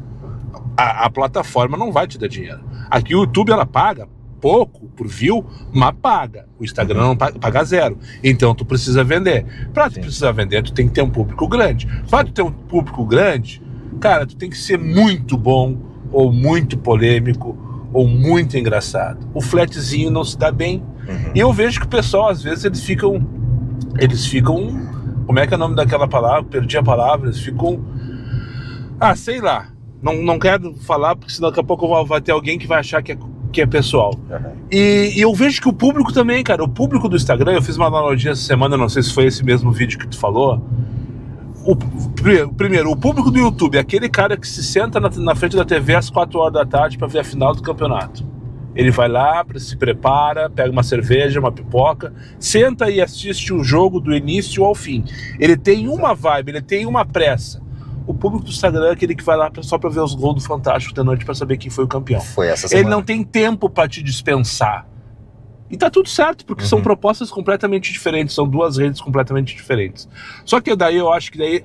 A plataforma não vai te dar dinheiro. Aqui o YouTube, ela paga pouco por view, mas paga. O Instagram não paga zero. Então tu precisa vender. Pra tu precisar vender, tu tem que ter um público grande. Pra tu ter um público grande, cara, tu tem que ser muito bom, ou muito polêmico, ou muito engraçado. O flatzinho não se dá bem. E eu vejo que o pessoal, às vezes, eles ficam... Como é que é o nome daquela palavra? Perdi a palavra. Eles ficam... sei lá. Não quero falar, porque senão daqui a pouco vai ter alguém que vai achar que é pessoal. E eu vejo que o público também, cara, o público do Instagram, eu fiz uma analogia essa semana, não sei se foi esse mesmo vídeo que tu falou. Primeiro, o público do YouTube é aquele cara que se senta na frente da TV às 4 horas da tarde para ver a final do campeonato. Ele vai lá, se prepara, pega uma cerveja, uma pipoca, senta e assiste o jogo do início ao fim. Ele tem uma vibe, ele tem uma pressa. O público do Instagram é aquele que vai lá só pra ver os gols do Fantástico da noite pra saber quem foi o campeão. Foi essa semana. Ele não tem tempo pra te dispensar. E tá tudo certo, porque são propostas completamente diferentes, são duas redes completamente diferentes. Só que daí eu acho que daí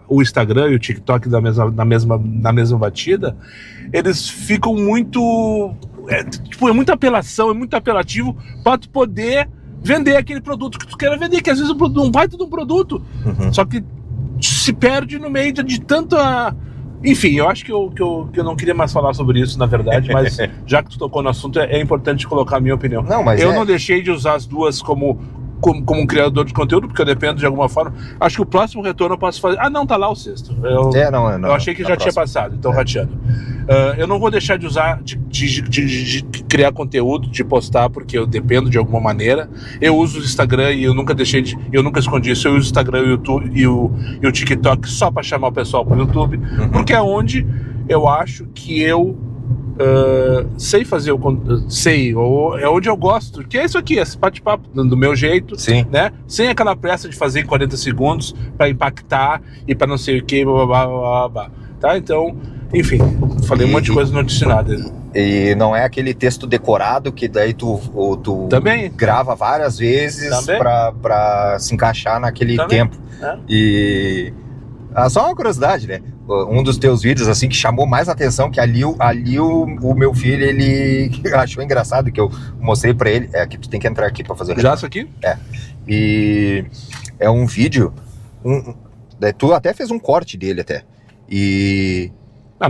o Instagram e o TikTok na mesma batida, eles ficam muito... é muita apelação, é muito apelativo pra tu poder vender aquele produto que tu quer vender, que às vezes não vai tudo um produto. Só que se perde no meio de tanta... Enfim, eu acho que eu não queria mais falar sobre isso, na verdade, mas já que tu tocou no assunto, é importante colocar a minha opinião. Não deixei de usar as duas como um criador de conteúdo, porque eu dependo de alguma forma. Acho que o próximo retorno eu posso fazer... não, tá lá o sexto. Eu achei que já tinha passado, então rateando. Eu não vou deixar de usar, de criar conteúdo, de postar, porque eu dependo de alguma maneira. Eu uso o Instagram e eu nunca escondi isso. Eu uso o Instagram e o YouTube e o TikTok só para chamar o pessoal pro YouTube, porque é onde eu acho que eu sei fazer é onde eu gosto, que é isso aqui, esse bate-papo do meu jeito, né? Sem aquela pressa de fazer em 40 segundos para impactar e para não sei o que, blá, blá, blá, blá, tá? Então, enfim, falei um monte de coisa noticinada. E não é aquele texto decorado que daí tu também grava várias vezes pra se encaixar naquele tempo. E só uma curiosidade, né? Um dos teus vídeos, assim, que chamou mais atenção, que ali o meu filho, ele achou engraçado, que eu mostrei pra ele, que tu tem que entrar aqui pra fazer... Já isso aqui? E é um vídeo, tu até fez um corte dele até, e...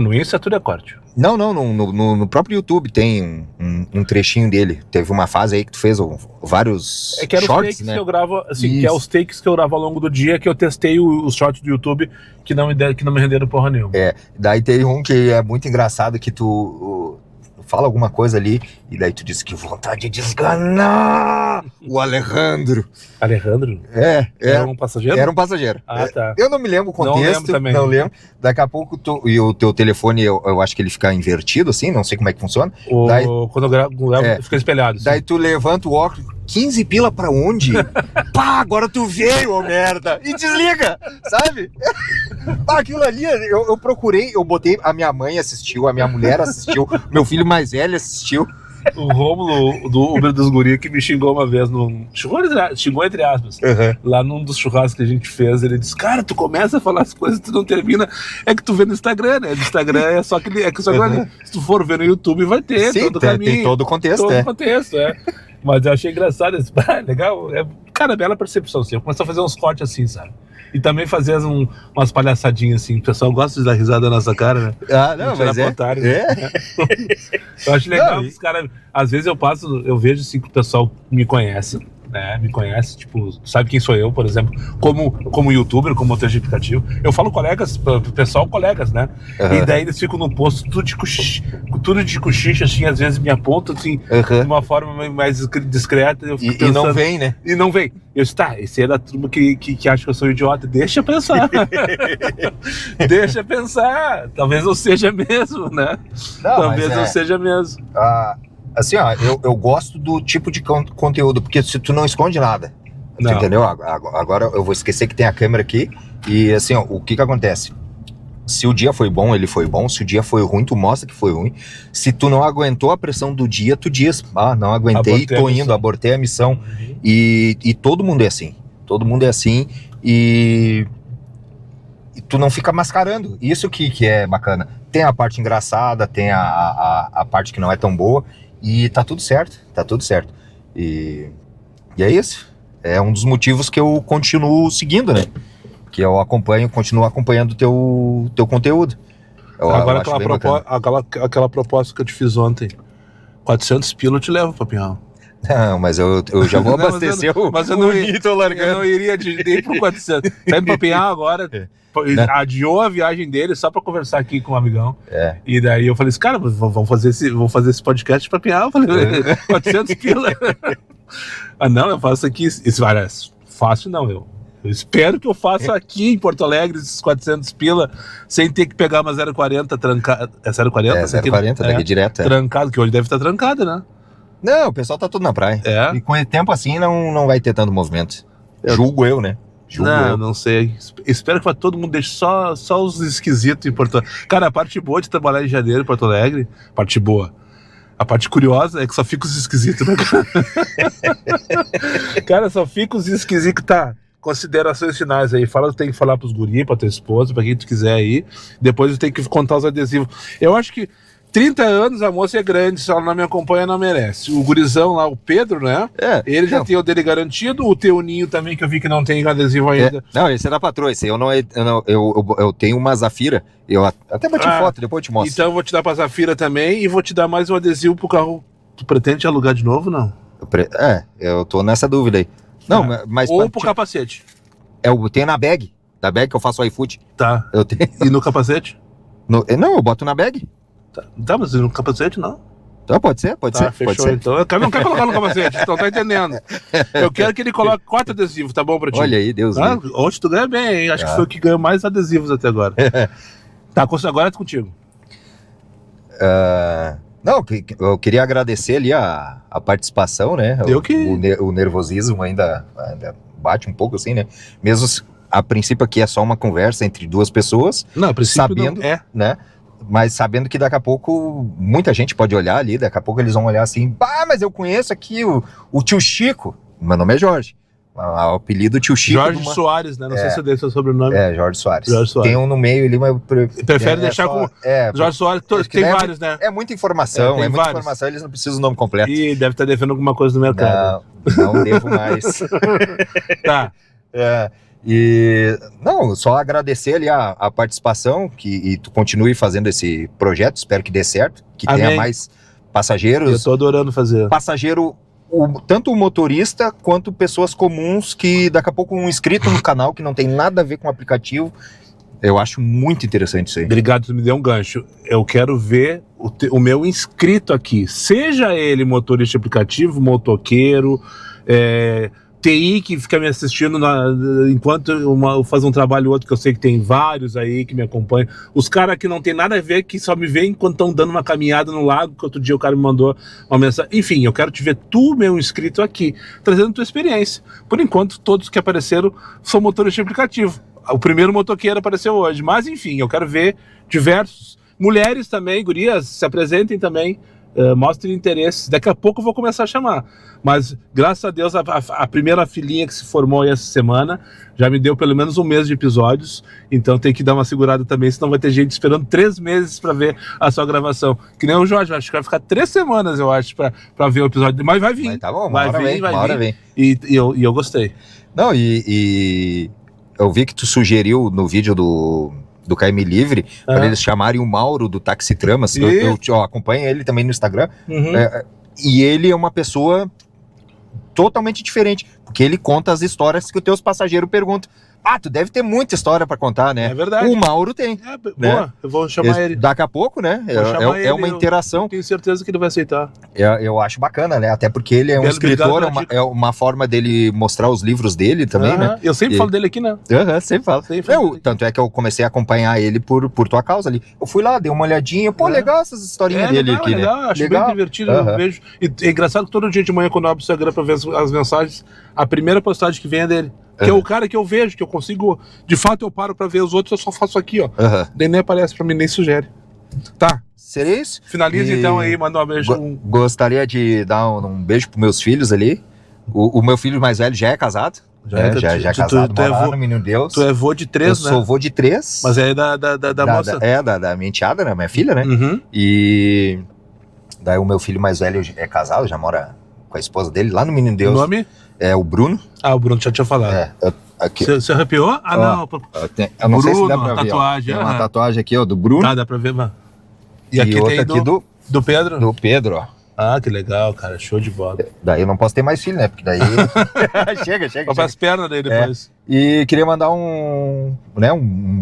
no Insta tudo é corte. Não, no próprio YouTube tem um trechinho dele. Teve uma fase aí que tu fez vários que eram shorts, os takes, né? Que eu gravo, assim, que é os takes que eu gravo ao longo do dia, que eu testei os shorts do YouTube que não me renderam porra nenhuma. Daí tem um que é muito engraçado, que tu fala alguma coisa ali, e daí tu diz que vontade de esganar o Alejandro. Alejandro? Era um passageiro? Era um passageiro. Tá. Eu não me lembro o contexto. Não lembro também. Não lembro. Daqui a pouco e o teu telefone, eu acho que ele fica invertido, assim, não sei como é que funciona. Quando eu gravo, fica espelhado. Assim. Daí tu levanta o óculos, 15 pila pra onde? Pá, agora tu veio, ô merda! E desliga, sabe? Aquilo ali, eu procurei, eu botei, a minha mãe assistiu, a minha mulher assistiu, meu filho mais velho assistiu. O Rômulo do Uber dos Guri, que me xingou uma vez, xingou entre aspas, lá num dos churrascos que a gente fez, ele disse, cara, tu começa a falar as coisas e tu não termina, é que tu vê no Instagram, né? No Instagram é só aquele, se tu for ver no YouTube vai ter todo o caminho. Tem todo o contexto, todo o contexto, Mas eu achei engraçado, legal, cara, bela percepção, assim, eu comecei a fazer uns cortes assim, sabe? E também fazer umas palhaçadinhas assim, o pessoal gosta de dar risada na nossa cara, né? Não, mas Eu acho legal, os caras, às vezes eu vejo assim que o pessoal me conhece, né? Me conhece, tipo, sabe quem sou eu, por exemplo, como youtuber, como motorista de aplicativo. Eu falo colegas, pro pessoal, colegas, né? E daí eles ficam no posto tudo de cochicha, assim, às vezes me apontam, assim, de uma forma mais discreta. Eu fico pensando, e não vem, né? E não vem. Eu disse, esse é da turma que acha que eu sou idiota. Deixa eu pensar. Deixa eu pensar. Talvez eu seja mesmo, né? Talvez eu seja mesmo. Assim, eu gosto do tipo de conteúdo, porque se tu não esconde nada, tu entendeu? Agora eu vou esquecer que tem a câmera aqui, e assim, o que acontece? Se o dia foi bom, ele foi bom. Se o dia foi ruim, tu mostra que foi ruim. Se tu não aguentou a pressão do dia, tu diz, não aguentei, tô indo, abortei a missão. E todo mundo é assim. Todo mundo é assim, e tu não fica mascarando. Isso que é bacana. Tem a parte engraçada, tem a parte que não é tão boa. E tá tudo certo. E é isso. É um dos motivos que eu continuo seguindo, né? Que eu continuo acompanhando o teu conteúdo. Agora aquela aquela proposta que eu te fiz ontem. 400 pila eu te levo pra Pinhal. Não, mas eu já vou abastecer mas eu não iria nem pro 400. Tá indo pra Pinhal agora. Adiou a viagem dele só pra conversar aqui com um amigão. E daí eu falei assim, cara, vamos fazer esse podcast pra Pinhal. Eu falei, 400 pila. Não, eu faço aqui. Isso parece fácil, não, eu espero que eu faça aqui em Porto Alegre esses 400 pila sem ter que pegar uma 040 trancada. É 040? 040, daqui direto. Trancado, que hoje deve estar trancada, né? Não, o pessoal tá tudo na praia. E com o tempo assim não vai ter tanto movimento. Julgo eu, né? Não sei. Espero que todo mundo deixe só os esquisitos em Porto Alegre. Cara, a parte boa de trabalhar em janeiro em Porto Alegre, parte boa. A parte curiosa é que só fica os esquisitos, né, cara? Cara, só fica os esquisitos, tá? Considerações finais aí. Tem que falar pros guri, pra tua esposa, pra quem tu quiser aí. Depois eu tenho que contar os adesivos. Eu acho que 30 anos, a moça é grande, se ela não me acompanha, não merece. O gurizão lá, o Pedro, né? Ele já tem o dele garantido, o teu Ninho também, que eu vi que não tem adesivo ainda. Não, esse é da patroa, esse eu tenho uma Zafira, eu até bati foto, depois eu te mostro. Então eu vou te dar pra Zafira também e vou te dar mais um adesivo pro carro. Tu pretende alugar de novo, não? Eu tô nessa dúvida aí. Não, mas... Ou pro capacete. Eu tenho na bag, que eu faço o iFood. Tá. Eu tenho. E no capacete? Não, eu boto na bag. Tá, mas no capacete não. Então pode ser. Fechou, pode ser. Então. Eu não quero colocar no capacete, então tá entendendo. Eu quero que ele coloque 4 adesivos, tá bom pra ti? Olha aí, Deus. Hoje tu ganha bem, hein? Acho que foi o que ganhou mais adesivos até agora. Tá, agora é contigo. Não, eu queria agradecer ali a participação, né? O nervosismo ainda bate um pouco assim, né? Mesmo a princípio aqui é só uma conversa entre duas pessoas. Não, a princípio sabendo, não. Né? Mas sabendo que daqui a pouco muita gente pode olhar ali, daqui a pouco eles vão olhar assim, mas eu conheço aqui o tio Chico. Meu nome é Jorge. O apelido tio Chico. Jorge Soares, né? Não sei se é seu sobrenome. Jorge Soares. Tem um no meio ali, mas... Prefere deixar com... Jorge Soares, tem vários, né? É muita informação, eles não precisam do nome completo. E deve estar devendo alguma coisa no mercado. Não devo mais. Tá. E não, só agradecer ali a participação, e tu continue fazendo esse projeto, espero que dê certo, que tenha mais passageiros. Eu tô adorando fazer. Passageiro, tanto o motorista quanto pessoas comuns, que daqui a pouco um inscrito no canal que não tem nada a ver com o aplicativo. Eu acho muito interessante isso aí. Obrigado, tu me deu um gancho. Eu quero ver o meu inscrito aqui, seja ele motorista de aplicativo, motoqueiro, TI que fica me assistindo enquanto eu faço um trabalho ou outro, que eu sei que tem vários aí que me acompanham. Os caras que não tem nada a ver, que só me veem quando estão dando uma caminhada no lago, que outro dia o cara me mandou uma mensagem. Enfim, eu quero te ver, tu, meu inscrito aqui, trazendo tua experiência. Por enquanto, todos que apareceram são motores de aplicativo. O primeiro motoqueiro apareceu hoje, mas enfim, eu quero ver diversos. Mulheres também, gurias, se apresentem também. Mostrem interesse. Daqui a pouco eu vou começar a chamar. Mas, graças a Deus, a primeira filhinha que se formou aí essa semana já me deu pelo menos 1 mês de episódios. Então tem que dar uma segurada também, senão vai ter gente esperando 3 meses para ver a sua gravação. Que nem o Jorge, acho que vai ficar 3 semanas, eu acho, para ver o episódio. Mas vai vir. Mas tá bom, vai vir. E eu gostei. Não, e eu vi que tu sugeriu no vídeo do KM Livre, para eles chamarem o Mauro do Taxi Tramas. Eu acompanho ele também no Instagram. E ele é uma pessoa totalmente diferente, porque ele conta as histórias que os teus passageiros perguntam. Tu deve ter muita história pra contar, né? É verdade. O Mauro tem. Boa, eu vou chamar ele. Daqui a pouco, né? É uma interação. Tenho certeza que ele vai aceitar. Eu acho bacana, né? Até porque ele é um escritor, é uma forma dele mostrar os livros dele também, né? Eu sempre falo dele aqui, né? Sempre falo. Tanto é que eu comecei a acompanhar ele por tua causa ali. Eu fui lá, dei uma olhadinha, legal essas historinhas dele aqui, legal, né? Acho bem divertido, eu vejo. E é engraçado que todo dia de manhã, quando eu abro o Instagram pra ver as mensagens, a primeira postagem que vem é dele. Que é o cara que eu vejo, que eu consigo... De fato, eu paro pra ver os outros, eu só faço aqui, ó. Daí nem aparece pra mim, nem sugere. Tá. Seria isso? Finaliza então aí, manda um beijo. Gostaria de dar um beijo pros meus filhos ali. O meu filho mais velho já é casado. Já é casado, mora lá no Menino Deus. Tu é vô de 3, né? Eu sou vô de 3. Mas é da moça. Da minha enteada, né? Minha filha, né? E Daí o meu filho mais velho é casado, já mora com a esposa dele, lá no Menino O Deus. nome? É o Bruno. Ah, o Bruno já tinha falado. Aqui. Você arrepiou? Ah, não. Eu não sei se dá Bruno, pra ver. tatuagem, Tem uma aham. tatuagem aqui, ó, do Bruno. Tá, dá pra ver, mano. E aqui outra tem aqui do Pedro? do Pedro, ó. Ah, que legal, cara. Show de bola. Daí eu não posso ter mais filho, né? Porque daí... chega. Vai pras pernas daí depois. E queria mandar um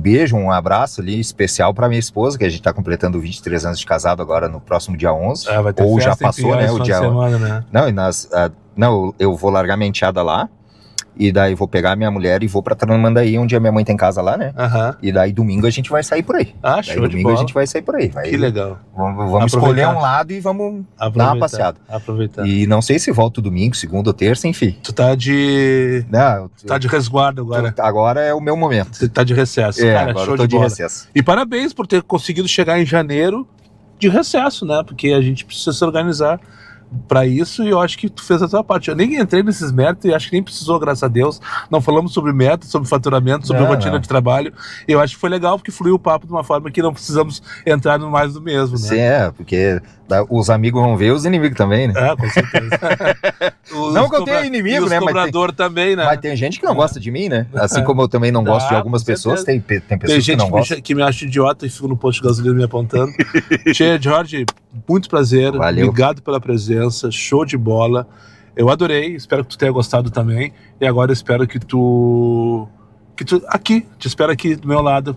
beijo, um abraço ali especial pra minha esposa, que a gente tá completando 23 anos de casado agora no próximo dia 11. Ah, vai ter Ou já festa em passou, Pinhais né? esse O final dia... de semana, né? Não, eu vou largar minha enteada lá. E daí vou pegar minha mulher e vou pra Tramandaí, onde a minha mãe tem casa lá, né? Aham. E daí domingo a gente vai sair por aí. Ah, Daí show de domingo bola. a gente vai sair por aí. Que legal. Vamos escolher um lado e vamos dar uma passeada. Aproveitar. E não sei se volto domingo, segunda ou terça, enfim. Tu tá de... Não, Tá de resguardo agora. agora é o meu momento. Você tá de recesso. É, Cara, agora show eu tô de bola. recesso. E parabéns por ter conseguido chegar em janeiro de recesso, né? Porque a gente precisa se organizar pra isso e eu acho que tu fez a tua parte. Eu nem entrei nesses méritos e acho que nem precisou, graças a Deus. Não falamos sobre metas, sobre faturamento, sobre rotina de trabalho. Eu acho que foi legal porque fluiu o papo de uma forma que não precisamos entrar no mais do mesmo, né? Sim, porque os amigos vão ver, os inimigos também, né? É, com certeza. Não que eu tenha inimigo, né? Os cobradores também, né? Mas tem gente que não gosta de mim, né? Assim como eu também não gosto de algumas com pessoas, certeza. tem Tem pessoas que gente não gostam. que me acha idiota e fica no posto de gasolina me apontando. Tchê, Jorge, muito prazer. Valeu. Obrigado pela presença. Show de bola. Eu adorei. Espero que tu tenha gostado também. E agora eu espero que tu aqui, te espero aqui do meu lado,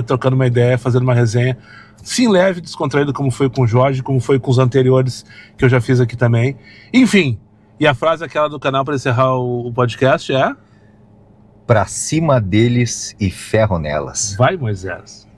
trocando uma ideia, fazendo uma resenha. Sim, leve, descontraído, como foi com o Jorge, como foi com os anteriores que eu já fiz aqui também. Enfim, e a frase aquela do canal para encerrar o podcast é... Pra cima deles e ferro nelas. Vai, Moisés.